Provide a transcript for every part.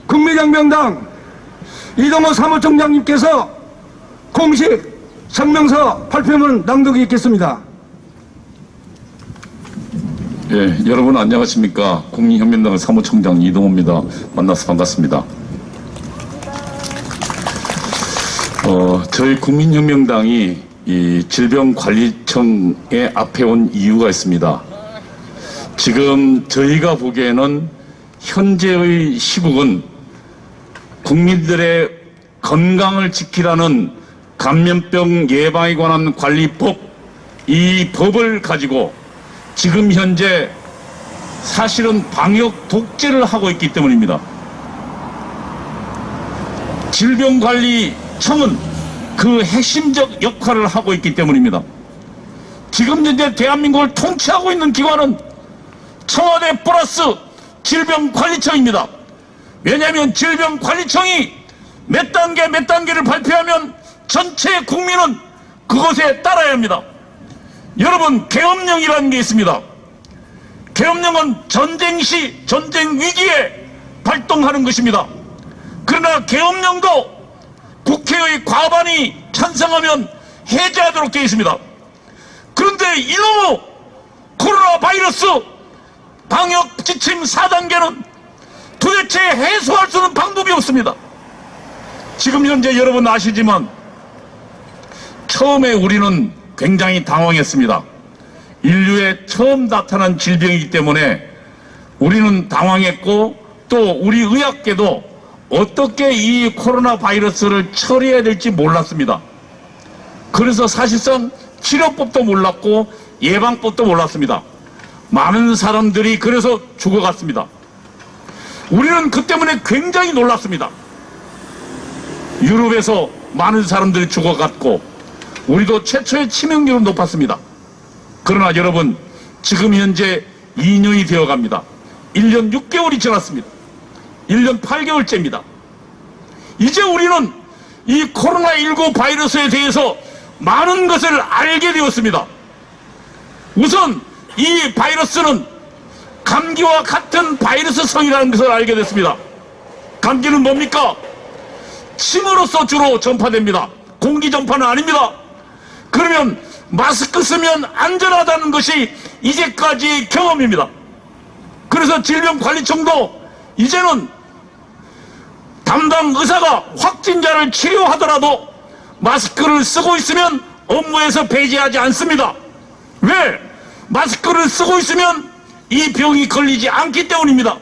국민혁명당 이동호 사무총장님께서 공식 성명서 발표문 낭독이 있겠습니다. 예, 여러분 안녕하십니까. 국민혁명당 사무총장 이동호입니다. 만나서 반갑습니다. 저희 국민혁명당이 이 질병관리청의 앞에 온 이유가 있습니다. 지금 저희가 보기에는 현재의 시국은 국민들의 건강을 지키라는 감염병 예방에 관한 관리법, 이 법을 가지고 지금 현재 사실은 방역 독재를 하고 있기 때문입니다. 질병관리청은 그 핵심적 역할을 하고 있기 때문입니다. 지금 현재 대한민국을 통치하고 있는 기관은 청와대 플러스 질병관리청입니다. 왜냐하면 질병관리청이 몇 단계를 발표하면 전체 국민은 그것에 따라야 합니다. 여러분, 계엄령이라는 게 있습니다. 계엄령은 전쟁 시, 전쟁 위기에 발동하는 것입니다. 그러나 계엄령도 국회의 과반이 찬성하면 해제하도록 되어 있습니다. 그런데 이놈의 코로나 바이러스 방역 지침 4단계는 도대체 해소할 수 있는 방법이 없습니다. 지금 현재 여러분 아시지만 처음에 우리는 굉장히 당황했습니다. 인류에 처음 나타난 질병이기 때문에 우리는 당황했고, 또 우리 의학계도 어떻게 이 코로나 바이러스를 처리해야 될지 몰랐습니다. 그래서 사실상 치료법도 몰랐고 예방법도 몰랐습니다. 많은 사람들이 그래서 죽어갔습니다. 우리는 그 때문에 굉장히 놀랐습니다. 유럽에서 많은 사람들이 죽어갔고 우리도 최초의 치명률은 높았습니다. 그러나 여러분, 지금 현재 2년이 되어갑니다. 1년 6개월이 지났습니다. 1년 8개월째입니다. 이제 우리는 이 코로나19 바이러스에 대해서 많은 것을 알게 되었습니다. 우선 이 바이러스는 감기와 같은 바이러스성이라는 것을 알게 됐습니다. 감기는 뭡니까? 침으로써 주로 전파됩니다. 공기 전파는 아닙니다. 그러면 마스크 쓰면 안전하다는 것이 이제까지의 경험입니다. 그래서 질병관리청도 이제는 담당 의사가 확진자를 치료하더라도 마스크를 쓰고 있으면 업무에서 배제하지 않습니다. 왜? 마스크를 쓰고 있으면 이 병이 걸리지 않기 때문입니다.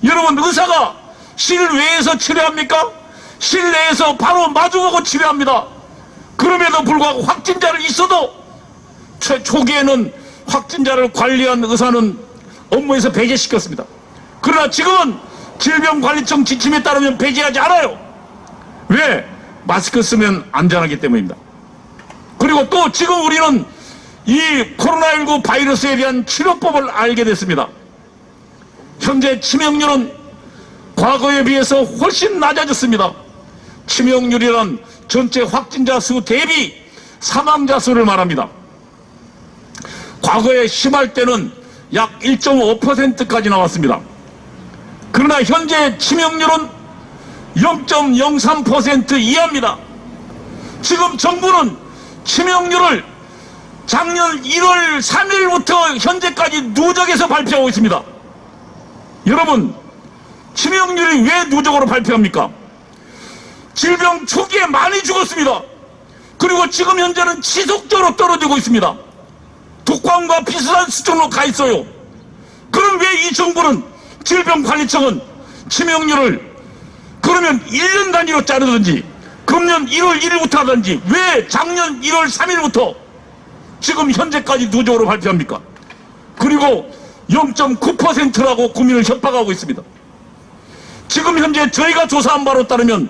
여러분, 의사가 실외에서 치료합니까? 실내에서 바로 마주보고 치료합니다. 그럼에도 불구하고 확진자를 있어도 초기에는 확진자를 관리한 의사는 업무에서 배제시켰습니다. 그러나 지금은 질병관리청 지침에 따르면 배제하지 않아요. 왜? 마스크 쓰면 안전하기 때문입니다. 그리고 또 지금 우리는 이 코로나19 바이러스에 대한 치료법을 알게 됐습니다. 현재 치명률은 과거에 비해서 훨씬 낮아졌습니다. 치명률이란 전체 확진자 수 대비 사망자 수를 말합니다. 과거에 심할 때는 약 1.5%까지 나왔습니다. 그러나 현재 치명률은 0.03% 이하입니다. 지금 정부는 치명률을 작년 1월 3일부터 현재까지 누적해서 발표하고 있습니다. 여러분, 치명률이 왜 누적으로 발표합니까? 질병 초기에 많이 죽었습니다. 그리고 지금 현재는 지속적으로 떨어지고 있습니다. 독감과 비슷한 수준으로 가 있어요. 그럼 왜 이 정부는, 질병관리청은 치명률을 그러면 1년 단위로 자르든지 금년 1월 1일부터 하든지 왜 작년 1월 3일부터 지금 현재까지 누적으로 발표합니까? 그리고 0.9%라고 국민을 협박하고 있습니다. 지금 현재 저희가 조사한 바로 따르면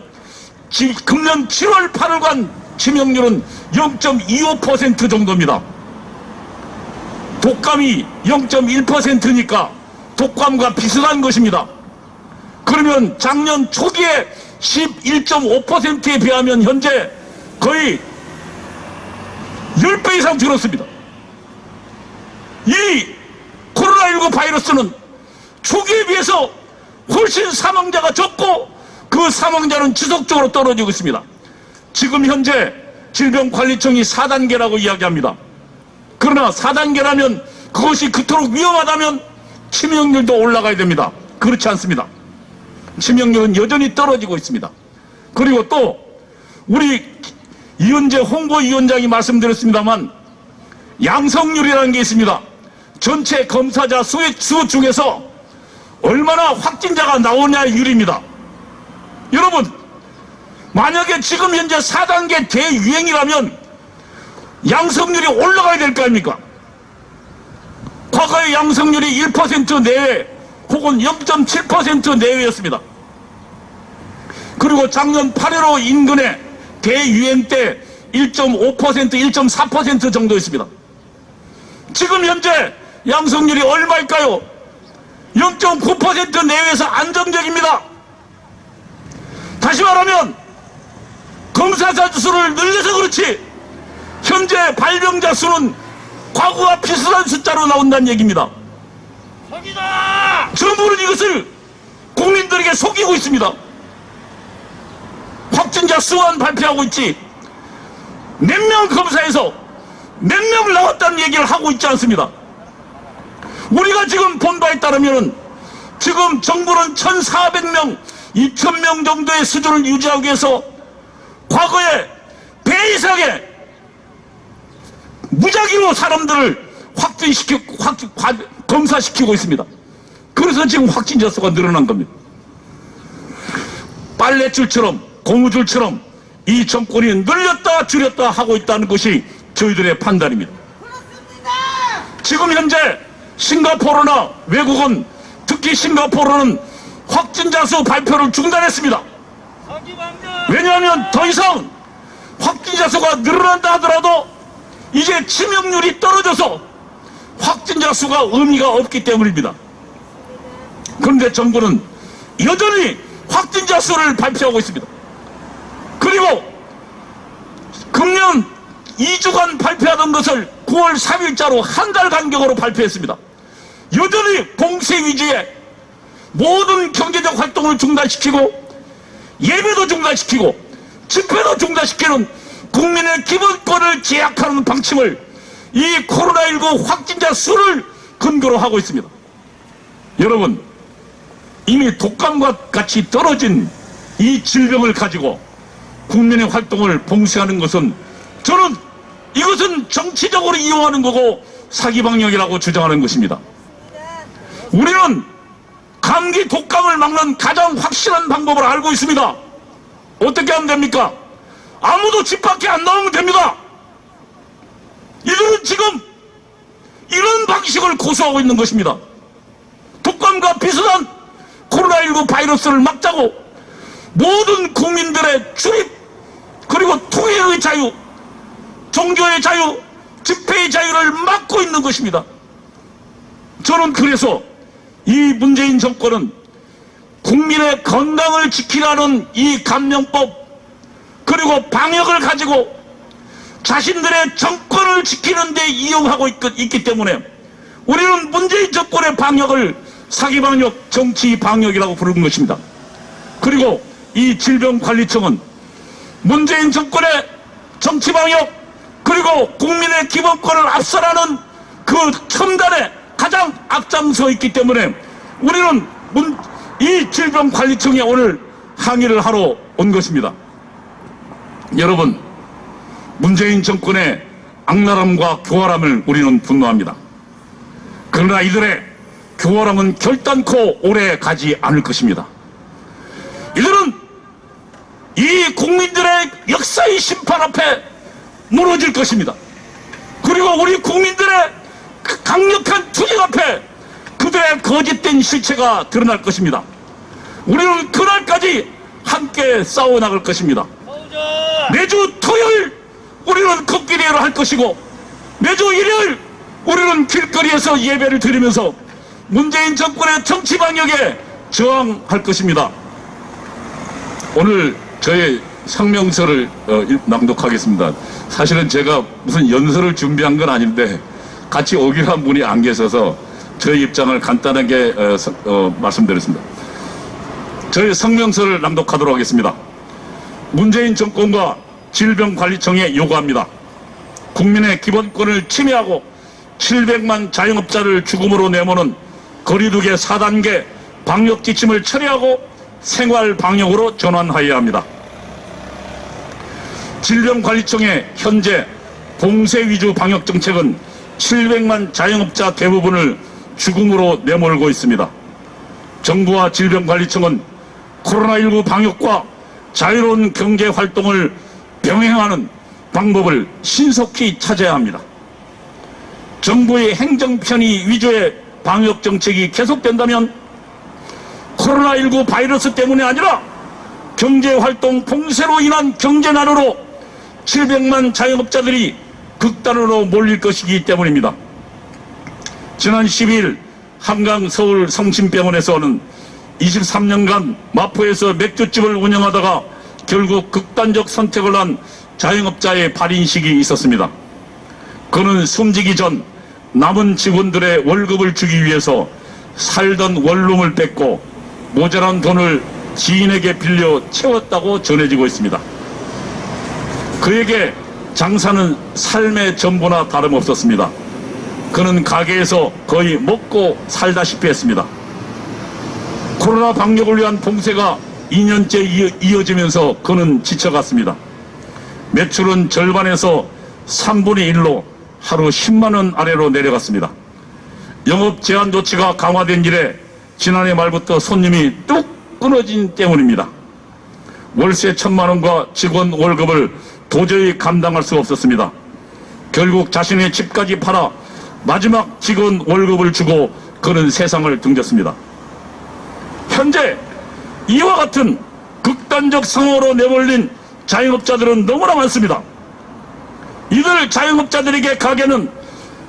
금년 7월 8월간 치명률은 0.25% 정도입니다. 독감이 0.1%니까 독감과 비슷한 것입니다. 그러면 작년 초기에 11.5%에 비하면 현재 거의 10배 이상 줄었습니다. 이 코로나19 바이러스는 초기에 비해서 훨씬 사망자가 적고 그 사망자는 지속적으로 떨어지고 있습니다. 지금 현재 질병관리청이 4단계라고 이야기합니다. 그러나 4단계라면 그것이 그토록 위험하다면 치명률도 올라가야 됩니다. 그렇지 않습니다. 치명률은 여전히 떨어지고 있습니다. 그리고 또 우리 이은재 홍보위원장이 말씀드렸습니다만 양성률이라는 게 있습니다. 전체 검사자 수 중에서 얼마나 확진자가 나오냐의 율입니다. 여러분, 만약에 지금 현재 4단계 대유행이라면 양성률이 올라가야 될 거 아닙니까? 과거의 양성률이 1% 내외 혹은 0.7% 내외였습니다. 그리고 작년 8.15 인근의 대유행 때 1.5%, 1.4% 정도였습니다. 지금 현재 양성률이 얼마일까요? 0.9% 내외에서 안정적입니다. 다시 말하면 검사자 수를 늘려서 그렇지 현재 발병자 수는 과거와 비슷한 숫자로 나온다는 얘기입니다. 정부는 이것을 국민들에게 속이고 있습니다. 확진자 수만 발표하고 있지 몇 명 검사에서 몇 명 나왔다는 얘기를 하고 있지 않습니다. 우리가 지금 본 바에 따르면 지금 정부는 1,400명, 2,000명 정도의 수준을 유지하기 위해서 과거에 배 이상의 무작위로 사람들을 검사시키고 있습니다. 그래서 지금 확진자 수가 늘어난 겁니다. 빨랫줄처럼 고무줄처럼 이 정권이 늘렸다 줄였다 하고 있다는 것이 저희들의 판단입니다. 지금 현재 싱가포르나 외국은 특히 싱가포르는 확진자 수 발표를 중단했습니다. 왜냐하면 더 이상 확진자 수가 늘어난다 하더라도 이제 치명률이 떨어져서 확진자 수가 의미가 없기 때문입니다. 그런데 정부는 여전히 확진자 수를 발표하고 있습니다. 그리고 금년 2주간 발표하던 것을 9월 3일자로 한 달 간격으로 발표했습니다. 여전히 봉쇄 위주의 모든 경제적 활동을 중단시키고 예배도 중단시키고 집회도 중단시키는 국민의 기본권을 제약하는 방침을 이 코로나19 확진자 수를 근거로 하고 있습니다. 여러분, 이미 독감과 같이 떨어진 이 질병을 가지고 국민의 활동을 봉쇄하는 것은 저는 이것은 정치적으로 이용하는 거고 사기방역이라고 주장하는 것입니다. 우리는 감기 독감을 막는 가장 확실한 방법을 알고 있습니다. 어떻게 하면 됩니까? 아무도 집 밖에 안 나오면 됩니다. 이들은 지금 이런 방식을 고수하고 있는 것입니다. 독감과 비슷한 코로나19 바이러스를 막자고 모든 국민들의 출입 그리고 통행의 자유, 종교의 자유, 집회의 자유를 막고 있는 것입니다. 저는 그래서 이 문재인 정권은 국민의 건강을 지키라는 이 감염법 그리고 방역을 가지고 자신들의 정권을 지키는 데 이용하고 있기 때문에 우리는 문재인 정권의 방역을 사기방역, 정치방역이라고 부르는 것입니다. 그리고 이 질병관리청은 문재인 정권의 정치방역 그리고 국민의 기본권을 앞서라는 그 첨단에 가장 앞장서 있기 때문에 우리는 이 질병관리청에 오늘 항의를 하러 온 것입니다. 여러분, 문재인 정권의 악랄함과 교활함을 우리는 분노합니다. 그러나 이들의 교활함은 결단코 오래 가지 않을 것입니다. 이들은 이 국민들의 역사의 심판 앞에 무너질 것입니다. 그리고 우리 국민들의 강력한 투쟁 앞에 그들의 거짓된 실체가 드러날 것입니다. 우리는 그날까지 함께 싸워나갈 것입니다. 매주 토요일 우리는 걷기대회를 할 것이고 매주 일요일 우리는 길거리에서 예배를 드리면서 문재인 정권의 정치방역에 저항할 것입니다. 오늘 저의 성명서를 낭독하겠습니다. 사실은 제가 무슨 연설을 준비한 건 아닌데 같이 오기로 한 분이 안 계셔서 저의 입장을 간단하게 말씀드렸습니다. 저희 성명서를 낭독하도록 하겠습니다. 문재인 정권과 질병관리청에 요구합니다. 국민의 기본권을 침해하고 700만 자영업자를 죽음으로 내모는 거리두기 4단계 방역 지침을 철회하고 생활 방역으로 전환하여야 합니다. 질병관리청의 현재 봉쇄 위주 방역 정책은 700만 자영업자 대부분을 죽음으로 내몰고 있습니다. 정부와 질병관리청은 코로나19 방역과 자유로운 경제 활동을 병행하는 방법을 신속히 찾아야 합니다. 정부의 행정편의 위주의 방역 정책이 계속된다면 코로나19 바이러스 때문이 아니라 경제활동 봉쇄로 인한 경제난으로 700만 자영업자들이 극단으로 몰릴 것이기 때문입니다. 지난 12일 한강 서울 성심병원에서는 23년간 마포에서 맥주집을 운영하다가 결국 극단적 선택을 한 자영업자의 발인식이 있었습니다. 그는 숨지기 전 남은 직원들의 월급을 주기 위해서 살던 원룸을 뺏고 모자란 돈을 지인에게 빌려 채웠다고 전해지고 있습니다. 그에게 장사는 삶의 전부나 다름없었습니다. 그는 가게에서 거의 먹고 살다시피 했습니다. 코로나 방역을 위한 봉쇄가 2년째 이어지면서 그는 지쳐갔습니다. 매출은 절반에서 3분의 1로 하루 10만 원 아래로 내려갔습니다. 영업 제한 조치가 강화된 이래 지난해 말부터 손님이 뚝 끊어진 때문입니다. 월세 1,000만 원과 직원 월급을 도저히 감당할 수 없었습니다. 결국 자신의 집까지 팔아 마지막 직원 월급을 주고 그는 세상을 등졌습니다. 현재 이와 같은 극단적 상황으로 내몰린 자영업자들은 너무나 많습니다. 이들 자영업자들에게 가게는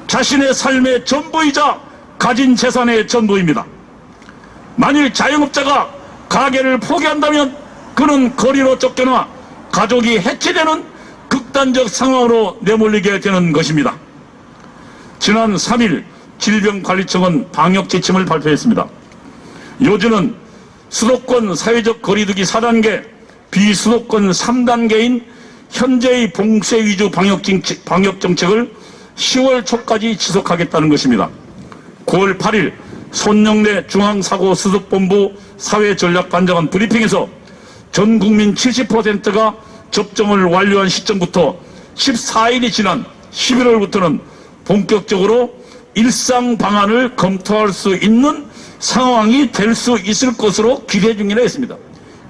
자신의 삶의 전부이자 가진 재산의 전부입니다. 만일 자영업자가 가게를 포기한다면 그는 거리로 쫓겨나 가족이 해체되는 극단적 상황으로 내몰리게 되는 것입니다. 지난 3일 질병관리청은 방역 지침을 발표했습니다. 요즘은 수도권 사회적 거리두기 4단계, 비수도권 3단계인 현재의 봉쇄 위주 방역 정책을 10월 초까지 지속하겠다는 것입니다. 9월 8일 손영래 중앙사고수습본부 사회전략반장은 브리핑에서 전 국민 70%가 접종을 완료한 시점부터 14일이 지난 11월부터는 본격적으로 일상 방안을 검토할 수 있는 상황이 될 수 있을 것으로 기대 중이라 했습니다.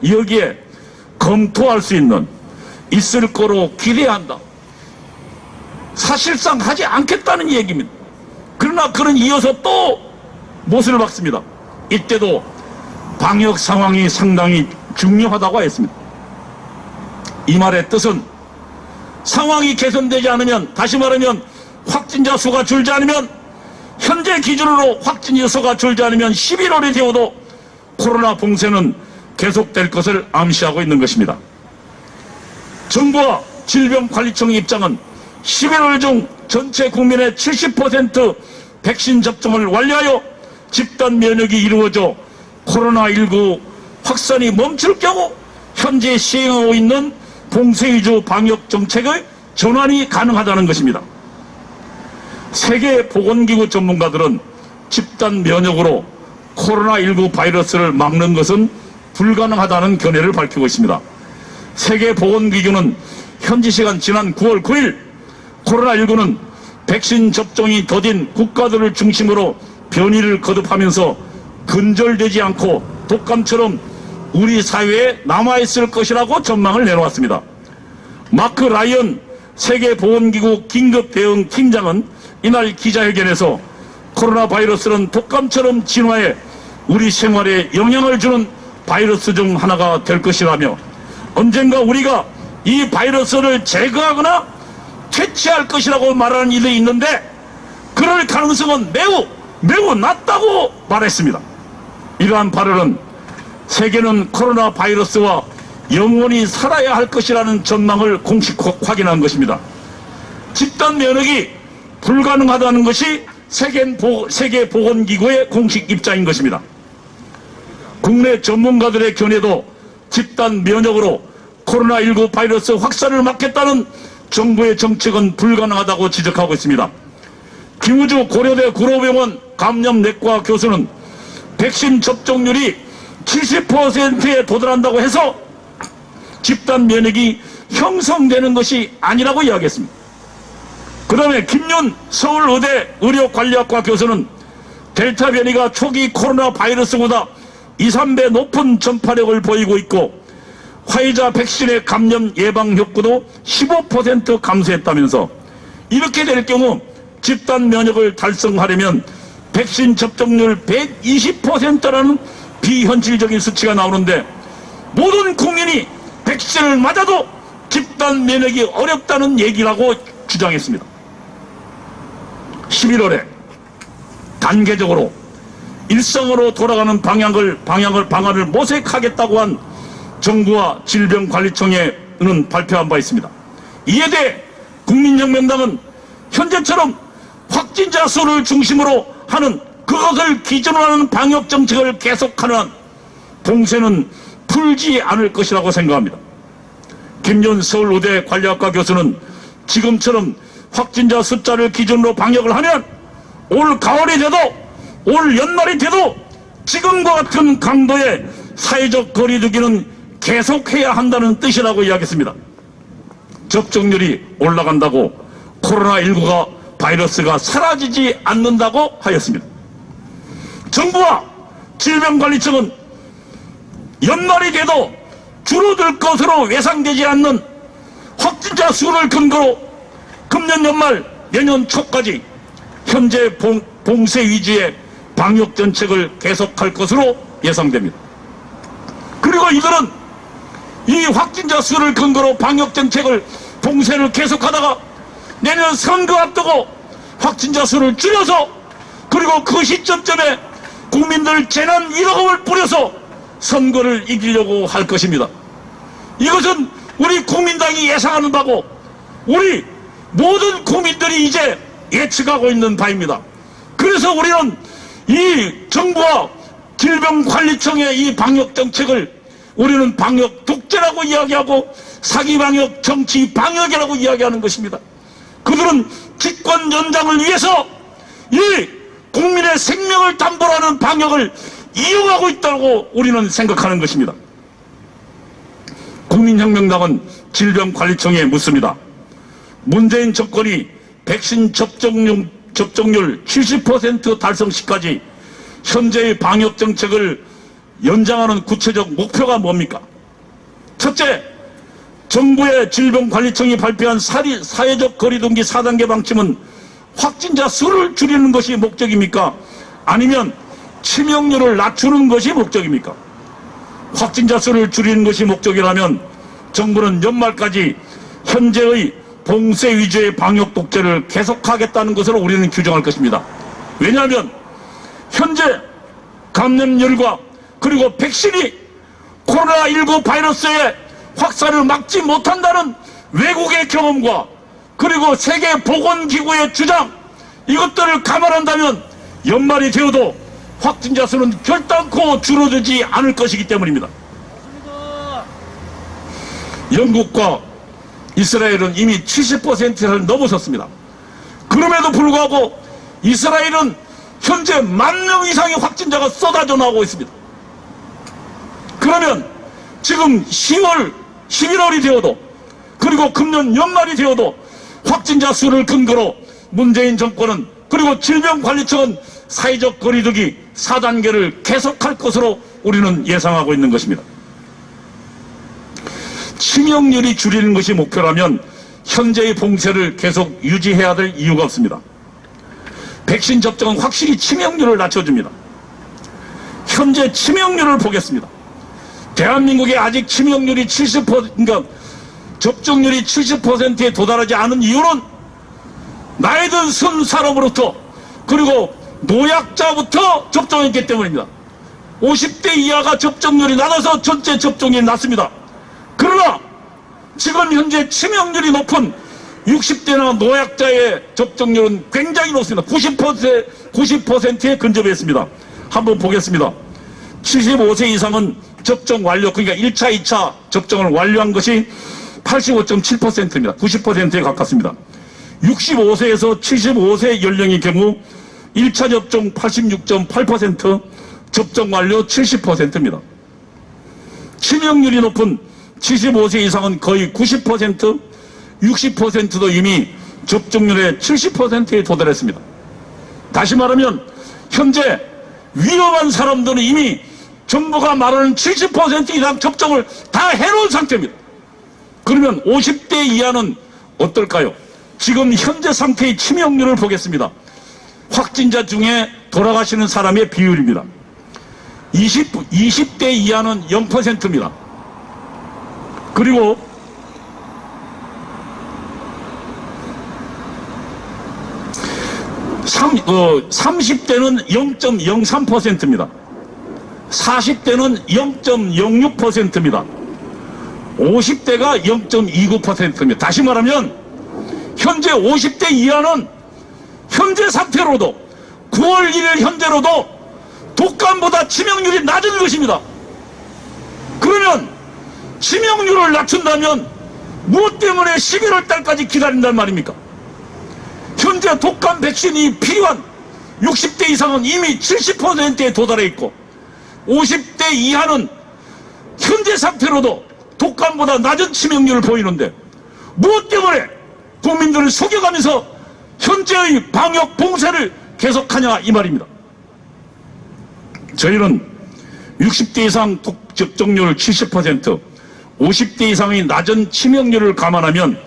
여기에 검토할 수 있을 거로 기대한다. 사실상 하지 않겠다는 얘기입니다. 그러나 그는 이어서 또 못을 박습니다. 이때도 방역 상황이 상당히 중요하다고 했습니다. 이 말의 뜻은 상황이 개선되지 않으면, 다시 말하면 확진자 수가 줄지 않으면, 현재 기준으로 확진자 수가 줄지 않으면 11월이 되어도 코로나 봉쇄는 계속될 것을 암시하고 있는 것입니다. 정부와 질병관리청의 입장은 11월 중 전체 국민의 70% 백신 접종을 완료하여 집단 면역이 이루어져 코로나19 확산이 멈출 경우 현재 시행하고 있는 봉쇄 위주 방역 정책의 전환이 가능하다는 것입니다. 세계보건기구 전문가들은 집단 면역으로 코로나19 바이러스를 막는 것은 불가능하다는 견해를 밝히고 있습니다. 세계보건기구는 현지 시간 지난 9월 9일 코로나19는 백신 접종이 더딘 국가들을 중심으로 변이를 거듭하면서 근절되지 않고 독감처럼 우리 사회에 남아있을 것이라고 전망을 내놓았습니다. 마크 라이언 세계보건기구 긴급대응팀장은 이날 기자회견에서 코로나 바이러스는 독감처럼 진화해 우리 생활에 영향을 주는 바이러스 중 하나가 될 것이라며 언젠가 우리가 이 바이러스를 제거하거나 퇴치할 것이라고 말하는 일이 있는데 그럴 가능성은 매우 낮다고 말했습니다. 이러한 발언은 세계는 코로나 바이러스와 영원히 살아야 할 것이라는 전망을 공식 확인한 것입니다. 집단 면역이 불가능하다는 것이 세계보건기구의 공식 입장인 것입니다. 국내 전문가들의 견해도 집단 면역으로 코로나19 바이러스 확산을 막겠다는 정부의 정책은 불가능하다고 지적하고 있습니다. 김우주 고려대 구로병원 감염내과 교수는 백신 접종률이 70%에 도달한다고 해서 집단 면역이 형성되는 것이 아니라고 이야기했습니다. 그 다음에 김윤 서울의대 의료관리학과 교수는 델타 변이가 초기 코로나 바이러스보다 2, 3배 높은 전파력을 보이고 있고 화이자 백신의 감염 예방 효과도 15% 감소했다면서 이렇게 될 경우 집단 면역을 달성하려면 백신 접종률 120%라는 비현실적인 수치가 나오는데 모든 국민이 백신을 맞아도 집단 면역이 어렵다는 얘기라고 주장했습니다. 11월에 단계적으로 일상으로 돌아가는 방안을 모색하겠다고 한 정부와 질병관리청에는 발표한 바 있습니다. 이에 대해 국민혁명당은 현재처럼 확진자 수를 중심으로 하는 그것을 기준으로 하는 방역정책을 계속하는 한 봉쇄는 풀지 않을 것이라고 생각합니다. 김윤 서울의대 관리학과 교수는 지금처럼 확진자 숫자를 기준으로 방역을 하면 올 가을이 돼도 올 연말이 돼도 지금과 같은 강도의 사회적 거리두기는 계속해야 한다는 뜻이라고 이야기했습니다. 접종률이 올라간다고 코로나19가 바이러스가 사라지지 않는다고 하였습니다. 정부와 질병관리청은 연말이 돼도 줄어들 것으로 예상되지 않는 확진자 수를 근거로 금년 연말 내년 초까지 현재 봉쇄 위주의 방역 정책을 계속할 것으로 예상됩니다. 그리고 이들은 이 확진자 수를 근거로 방역 정책을 봉쇄를 계속하다가 내년 선거 앞두고 확진자 수를 줄여서 그리고 그 시점점에 국민들 재난 1억원을 뿌려서 선거를 이기려고 할 것입니다. 이것은 우리 국민당이 예상하는 바고 우리 모든 국민들이 이제 예측하고 있는 바입니다. 그래서 우리는 이 정부와 질병관리청의 이 방역정책을 우리는 방역 독재라고 이야기하고 사기방역, 정치 방역이라고 이야기하는 것입니다. 그들은 집권 연장을 위해서 이 국민의 생명을 담보로 하는 방역을 이용하고 있다고 우리는 생각하는 것입니다. 국민혁명당은 질병관리청에 묻습니다. 문재인 정권이 백신 접종률 70% 달성 시까지 현재의 방역 정책을 연장하는 구체적 목표가 뭡니까? 첫째, 정부의 질병관리청이 발표한 사회적 거리두기 4단계 방침은 확진자 수를 줄이는 것이 목적입니까? 아니면 치명률을 낮추는 것이 목적입니까? 확진자 수를 줄이는 것이 목적이라면 정부는 연말까지 현재의 봉쇄 위주의 방역 독재를 계속하겠다는 것으로 우리는 규정할 것입니다. 왜냐하면 현재 감염률과 그리고 백신이 코로나19 바이러스의 확산을 막지 못한다는 외국의 경험과 그리고 세계보건기구의 주장 이것들을 감안한다면 연말이 되어도 확진자 수는 결단코 줄어들지 않을 것이기 때문입니다. 영국과 이스라엘은 이미 70%를 넘어섰습니다. 그럼에도 불구하고 이스라엘은 현재 10,000명 이상의 확진자가 쏟아져 나오고 있습니다. 그러면 지금 10월, 11월이 되어도 그리고 금년 연말이 되어도 확진자 수를 근거로 문재인 정권은 그리고 질병관리청은 사회적 거리두기 4단계를 계속할 것으로 우리는 예상하고 있는 것입니다. 치명률이 줄이는 것이 목표라면 현재의 봉쇄를 계속 유지해야 될 이유가 없습니다. 백신 접종은 확실히 치명률을 낮춰줍니다. 현재 치명률을 보겠습니다. 대한민국의 아직 치명률이 70%, 그러니까 접종률이 70%에 도달하지 않은 이유는 나이 든 사람으로부터 그리고 노약자부터 접종했기 때문입니다. 50대 이하가 접종률이 낮아서 전체 접종이 낮습니다. 그러나 지금 현재 치명률이 높은 60대나 노약자의 접종률은 굉장히 높습니다. 90%에 근접했습니다. 한번 보겠습니다. 75세 이상은 접종 완료, 그러니까 1차, 2차 접종을 완료한 것이 85.7%입니다. 90%에 가깝습니다. 65세에서 75세 연령의 경우 1차 접종 86.8%, 접종 완료 70%입니다. 치명률이 높은 75세 이상은 거의 90%, 60%도 이미 접종률의 70%에 도달했습니다. 다시 말하면 현재 위험한 사람들은 이미 정부가 말하는 70% 이상 접종을 다 해놓은 상태입니다. 그러면 50대 이하는 어떨까요? 지금 현재 상태의 치명률을 보겠습니다. 확진자 중에 돌아가시는 사람의 비율입니다. 20대 이하는 0%입니다. 그리고 30대는 0.03%입니다. 40대는 0.06%입니다. 50대가 0.29%입니다. 다시 말하면 현재 50대 이하는 현재 상태로도 9월 1일 현재로도 독감보다 치명률이 낮은 것입니다. 그러면 치명률을 낮춘다면 무엇 때문에 11월 달까지 기다린단 말입니까? 현재 독감 백신이 필요한 60대 이상은 이미 70%에 도달해 있고 50대 이하는 현재 상태로도 독감보다 낮은 치명률을 보이는데 무엇 때문에 국민들을 속여가면서 현재의 방역 봉쇄를 계속하냐 이 말입니다. 저희는 60대 이상 접종률 70%, 50대 이상의 낮은 치명률을 감안하면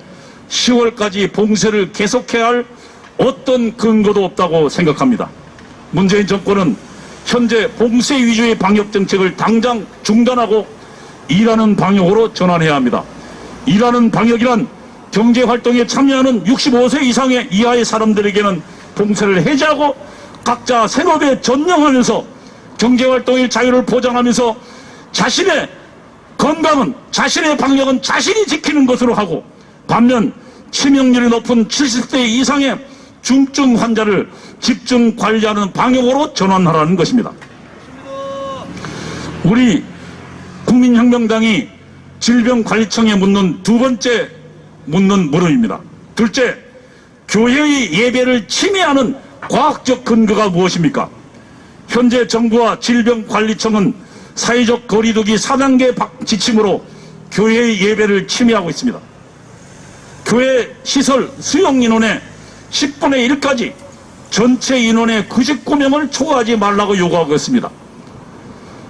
10월까지 봉쇄를 계속해야 할 어떤 근거도 없다고 생각합니다. 문재인 정권은 현재 봉쇄 위주의 방역 정책을 당장 중단하고 일하는 방역으로 전환해야 합니다. 일하는 방역이란 경제활동에 참여하는 65세 이하의 사람들에게는 봉쇄를 해제하고 각자 생업에 전념하면서 경제활동의 자유를 보장하면서 자신의 건강은, 자신의 방역은 자신이 지키는 것으로 하고 반면 치명률이 높은 70세 이상의 중증 환자를 집중 관리하는 방역으로 전환하라는 것입니다. 우리 국민혁명당이 질병관리청에 묻는 두 번째 묻는 물음입니다. 둘째, 교회의 예배를 침해하는 과학적 근거가 무엇입니까? 현재 정부와 질병관리청은 사회적 거리두기 4단계 지침으로 교회의 예배를 침해하고 있습니다. 교회 시설 수용 인원의 10분의 1까지 전체 인원의 99명을 초과하지 말라고 요구하고 있습니다.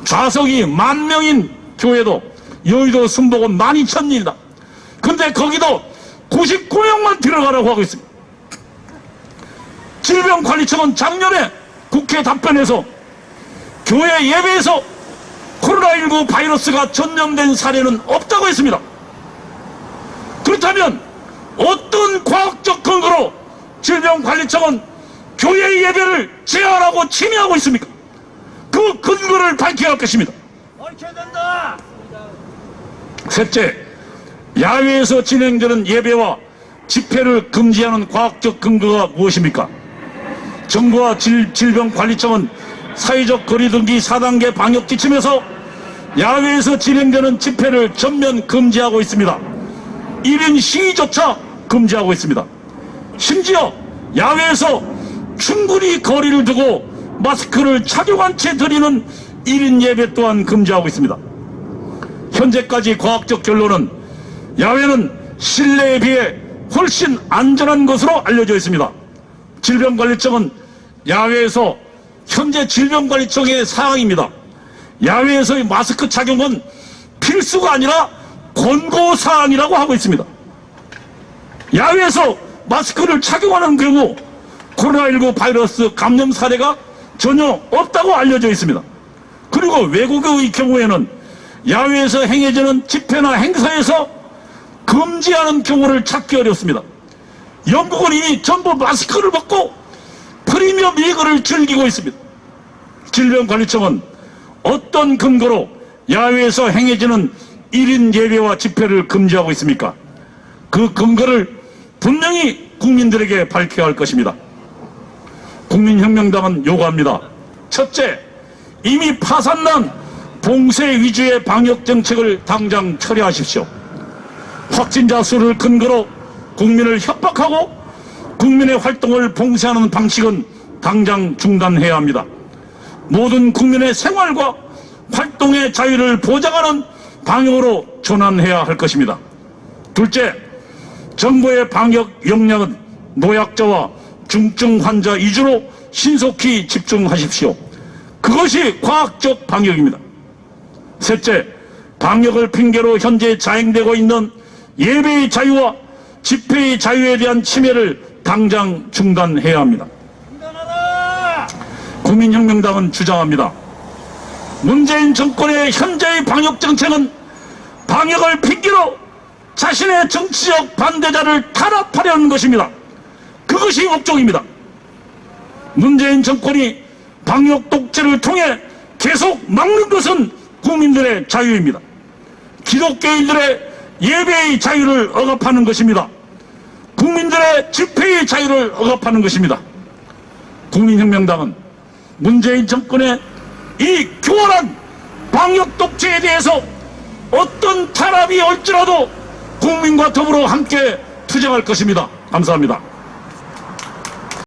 좌석이 10,000명인 교회도 여의도 순복은 12,000명이다. 근데 거기도 99명만 들어가라고 하고 있습니다. 질병관리청은 작년에 국회 답변에서 교회 예배에서 코로나19 바이러스가 전염된 사례는 없다고 했습니다. 그렇다면 어떤 과학적 근거로 질병관리청은 교회 예배를 제한하고 침해하고 있습니까? 그 근거를 밝혀야 할 것입니다. 밝혀야 된다. 셋째, 야외에서 진행되는 예배와 집회를 금지하는 과학적 근거가 무엇입니까? 정부와 질병관리청은 사회적 거리두기 4단계 방역 지침에서 야외에서 진행되는 집회를 전면 금지하고 있습니다. 1인 시위조차 금지하고 있습니다. 심지어 야외에서 충분히 거리를 두고 마스크를 착용한 채 드리는 1인 예배 또한 금지하고 있습니다. 현재까지 과학적 결론은 야외는 실내에 비해 훨씬 안전한 것으로 알려져 있습니다. 질병관리청은 야외에서 현재 질병관리청의 사항입니다. 야외에서의 마스크 착용은 필수가 아니라 권고사항이라고 하고 있습니다. 야외에서 마스크를 착용하는 경우 코로나19 바이러스 감염 사례가 전혀 없다고 알려져 있습니다. 그리고 외국의 경우에는 야외에서 행해지는 집회나 행사에서 금지하는 경우를 찾기 어렵습니다. 영국은 이미 전부 마스크를 벗고 프리미엄 리그를 즐기고 있습니다. 질병관리청은 어떤 근거로 야외에서 행해지는 1인 예배와 집회를 금지하고 있습니까? 그 근거를 분명히 국민들에게 밝혀야 할 것입니다. 국민혁명당은 요구합니다. 첫째, 이미 파산난 봉쇄 위주의 방역 정책을 당장 철회하십시오. 확진자 수를 근거로 국민을 협박하고 국민의 활동을 봉쇄하는 방식은 당장 중단해야 합니다. 모든 국민의 생활과 활동의 자유를 보장하는 방역으로 전환해야 할 것입니다. 둘째, 정부의 방역 역량은 노약자와 중증 환자 위주로 신속히 집중하십시오. 그것이 과학적 방역입니다. 셋째, 방역을 핑계로 현재 자행되고 있는 예배의 자유와 집회의 자유에 대한 침해를 당장 중단해야 합니다. 국민혁명당은 주장합니다. 문재인 정권의 현재의 방역 정책은 방역을 핑계로 자신의 정치적 반대자를 탄압하려는 것입니다. 그것이 목적입니다. 문재인 정권이 방역 독재를 통해 계속 막는 것은 국민들의 자유입니다. 기독교인들의 예배의 자유를 억압하는 것입니다. 국민들의 집회의 자유를 억압하는 것입니다. 국민혁명당은 문재인 정권의 이 교활한 방역 독재에 대해서 어떤 탄압이 올지라도 국민과 더불어 함께 투쟁할 것입니다. 감사합니다.